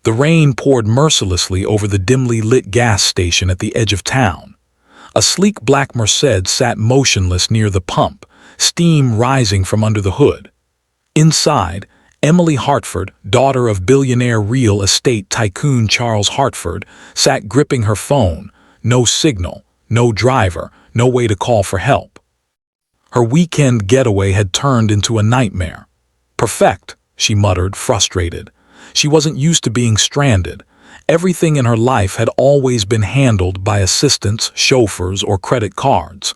The rain poured mercilessly over the dimly lit gas station at the edge of town. A sleek black Merced sat motionless near the pump, steam rising from under the hood. Inside, Emily Hartford, daughter of billionaire real estate tycoon Charles Hartford, sat gripping her phone. No signal, no driver, no way to call for help. Her weekend getaway had turned into a nightmare. Perfect, she muttered, frustrated. She wasn't used to being stranded. Everything in her life had always been handled by assistants, chauffeurs, or credit cards.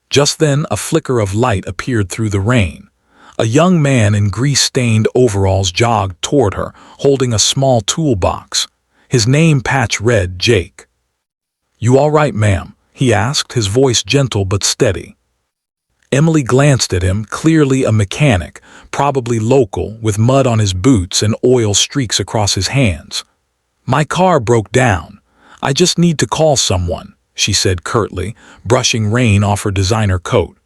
Just then, a flicker of light appeared through the rain. A young man in grease-stained overalls jogged toward her, holding a small toolbox. His name patch read Jake. "You all right, ma'am?" he asked, his voice gentle but steady. Emily glanced at him, clearly a mechanic, probably local, with mud on his boots and oil streaks across his hands. "My car broke down. I just need to call someone," she said curtly, brushing rain off her designer coat.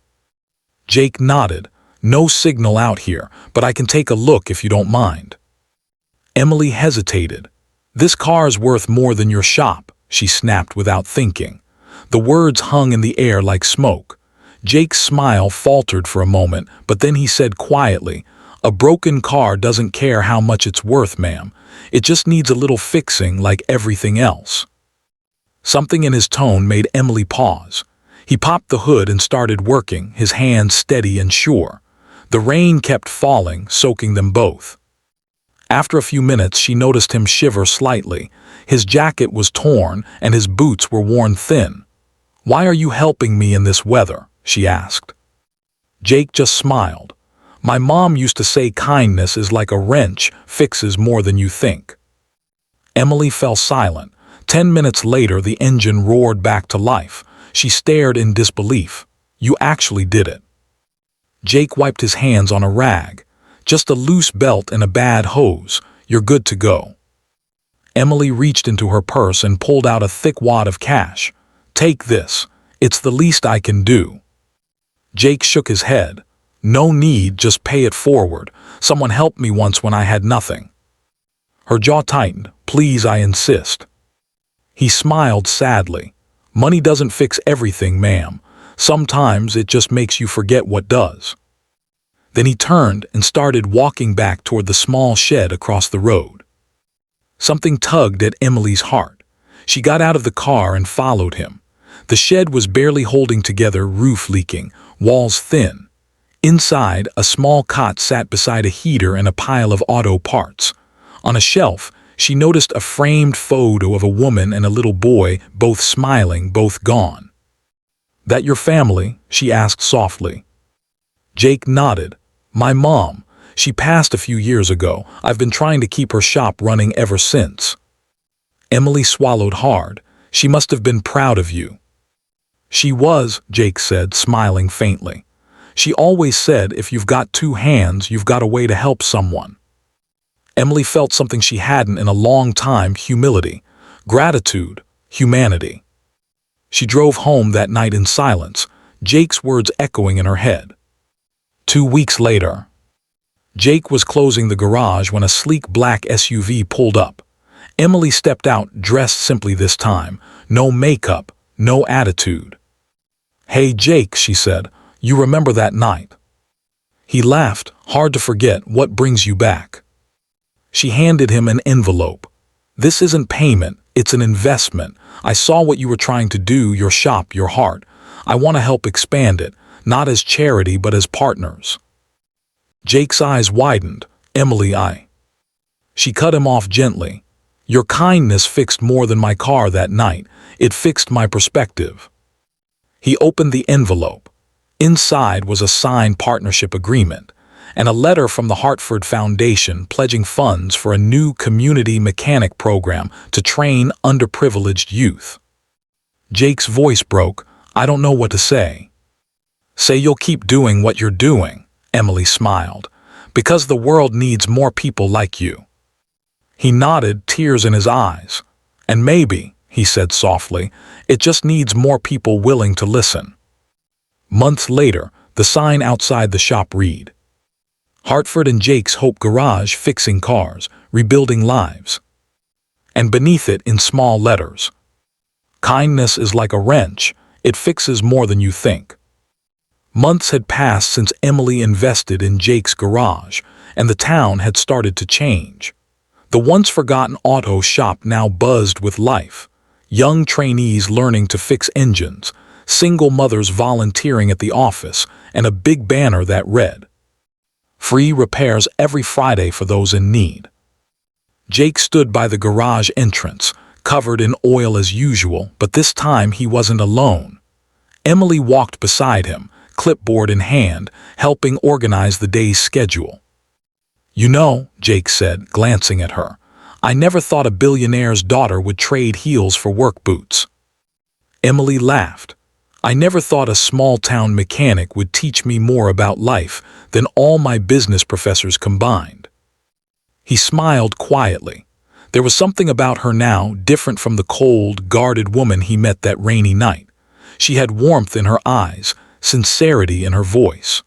Jake nodded. "No signal out here, but I can take a look if you don't mind." Emily hesitated. "This car's worth more than your shop," she snapped without thinking. The words hung in the air like smoke. Jake's smile faltered for a moment, but then he said quietly, "A broken car doesn't care how much it's worth, ma'am. It just needs a little fixing like everything else." Something in his tone made Emily pause. He popped the hood and started working, his hands steady and sure. The rain kept falling, soaking them both. After a few minutes, she noticed him shiver slightly. His jacket was torn and his boots were worn thin. "Why are you helping me in this weather?" she asked. Jake just smiled. "My mom used to say kindness is like a wrench, fixes more than you think." Emily fell silent. 10 minutes later, the engine roared back to life. She stared in disbelief. "You actually did it." Jake wiped his hands on a rag. "Just a loose belt and a bad hose. You're good to go." Emily reached into her purse and pulled out a thick wad of cash. "Take this. It's the least I can do." Jake shook his head. "No need, just pay it forward. Someone helped me once when I had nothing." Her jaw tightened. "Please, I insist." He smiled sadly. "Money doesn't fix everything, ma'am. Sometimes it just makes you forget what does." Then he turned and started walking back toward the small shed across the road. Something tugged at Emily's heart. She got out of the car and followed him. The shed was barely holding together, roof leaking, walls thin. Inside, a small cot sat beside a heater and a pile of auto parts. On a shelf, she noticed a framed photo of a woman and a little boy, both smiling, both gone. "That your family?" she asked softly. Jake nodded. "My mom. She passed a few years ago. I've been trying to keep her shop running ever since." Emily swallowed hard. "She must have been proud of you." "She was," Jake said, smiling faintly. "She always said if you've got two hands, you've got a way to help someone." Emily felt something she hadn't in a long time: humility, gratitude, humanity. She drove home that night in silence, Jake's words echoing in her head. 2 weeks later, Jake was closing the garage when a sleek black SUV pulled up. Emily stepped out, dressed simply this time. No makeup, no attitude. "Hey Jake," she said, "you remember that night?" He laughed. "Hard to forget. What brings you back?" She handed him an envelope. "This isn't payment, it's an investment. I saw what you were trying to do, your shop, your heart. I want to help expand it, not as charity but as partners." Jake's eyes widened. "Emily, She cut him off gently. "Your kindness fixed more than my car that night. It fixed my perspective." He opened the envelope. Inside was a signed partnership agreement and a letter from the Hartford Foundation pledging funds for a new community mechanic program to train underprivileged youth. Jake's voice broke. "I don't know what to say." "Say you'll keep doing what you're doing," Emily smiled, "because the world needs more people like you." He nodded, tears in his eyes. "And maybe," he said softly, "it just needs more people willing to listen." Months later, the sign outside the shop read, "Hartford and Jake's Hope Garage, fixing cars, rebuilding lives." and beneath it in small letters, "Kindness is like a wrench. It fixes more than you think." Months had passed since Emily invested in Jake's garage, and the town had started to change. The once forgotten auto shop now buzzed with life. Young trainees learning to fix engines, single mothers volunteering at the office, and a big banner that read, "Free repairs every Friday for those in need." Jake stood by the garage entrance, covered in oil as usual, but this time he wasn't alone. Emily walked beside him, clipboard in hand, helping organize the day's schedule. "You know," Jake said, glancing at her, "I never thought a billionaire's daughter would trade heels for work boots." Emily laughed. "I never thought a small-town mechanic would teach me more about life than all my business professors combined." He smiled quietly. There was something about her now different from the cold, guarded woman he met that rainy night. She had warmth in her eyes, sincerity in her voice.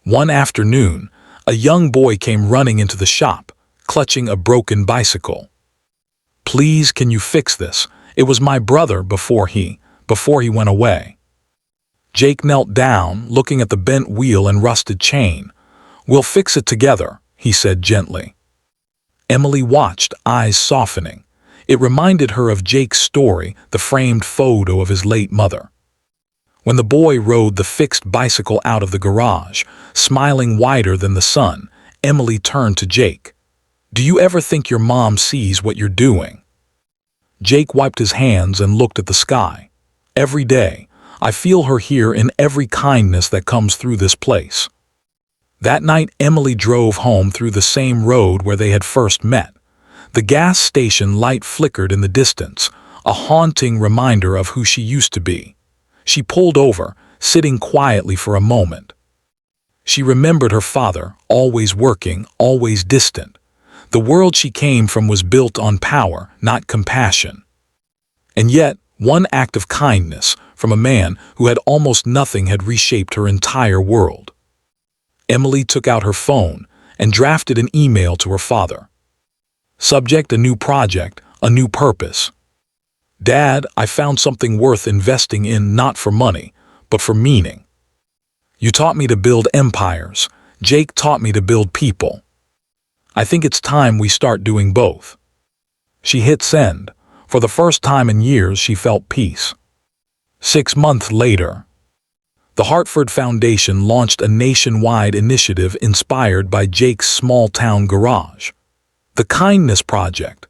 One afternoon, a young boy came running into the shop, clutching a broken bicycle. "Please, can you fix this? It was my brother before he went away." Jake knelt down, looking at the bent wheel and rusted chain. "We'll fix it together," he said gently. Emily watched, eyes softening. It reminded her of Jake's story, the framed photo of his late mother. When the boy rode the fixed bicycle out of the garage, smiling wider than the sun, Emily turned to Jake. "Do you ever think your mom sees what you're doing?" Jake wiped his hands and looked at the sky. "Every day, I feel her here in every kindness that comes through this place." That night, Emily drove home through the same road where they had first met. The gas station light flickered in the distance, a haunting reminder of who she used to be. She pulled over, sitting quietly for a moment. She remembered her father, always working, always distant. The world she came from was built on power, not compassion. And yet, one act of kindness from a man who had almost nothing had reshaped her entire world. Emily took out her phone and drafted an email to her father. Subject: a new project, a new purpose. "Dad, I found something worth investing in, not for money, but for meaning. You taught me to build empires. Jake taught me to build people. I think it's time we start doing both." She hit send. For the first time in years, she felt peace. 6 months later, the Hartford Foundation launched a nationwide initiative inspired by Jake's small-town garage. The Kindness Project,